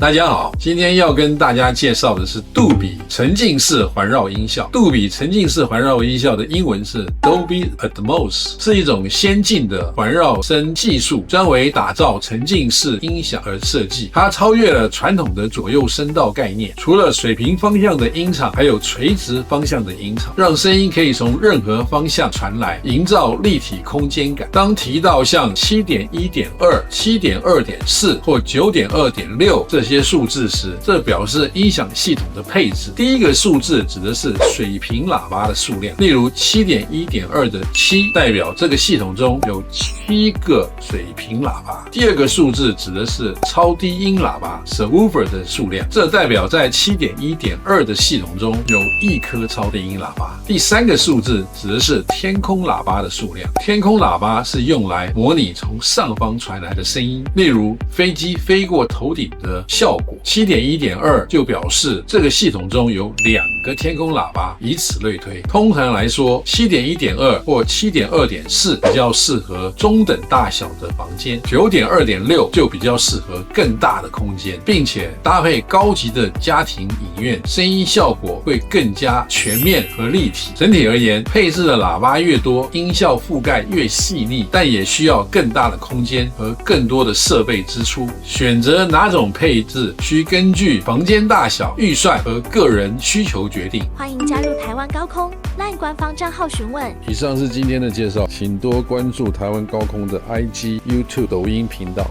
大家好，今天要跟大家介绍的是杜比沉浸式环绕音效。杜比沉浸式环绕音效的英文是 Dolby Atmos， 是一种先进的环绕声技术，专为打造沉浸式音响而设计。它超越了传统的左右声道概念，除了水平方向的音场，还有垂直方向的音场，让声音可以从任何方向传来，营造立体空间感。当提到像 7.1.2、7.2.4 或 9.2.6 这些数字时，这表示音响系统的配置。第一个数字指的是水平喇叭的数量，例如 7.1.2 的7代表这个系统中有7个水平喇叭。第二个数字指的是超低音喇叭 subwoofer 的数量，这代表在 7.1.2 的系统中有1颗超低音喇叭。第三个数字指的是天空喇叭的数量，天空喇叭是用来模拟从上方传来的声音，例如飞机飞过头顶的效果。 7.1.2 就表示这个系统中有2个天空喇叭，以此类推。通常来说， 7.1.2 或 7.2.4 比较适合中等大小的房间， 9.2.6 就比较适合更大的空间，并且搭配高级的家庭影院，声音效果会更加全面和立体。整体而言，配置的喇叭越多，音效覆盖越细腻，但也需要更大的空间和更多的设备支出。选择哪种配置需根据房间大小、预算和个人需求决定。欢迎加入台湾高空 LINE 官方账号询问。以上是今天的介绍，请多关注台湾高空的 IG、YouTube、抖音频道。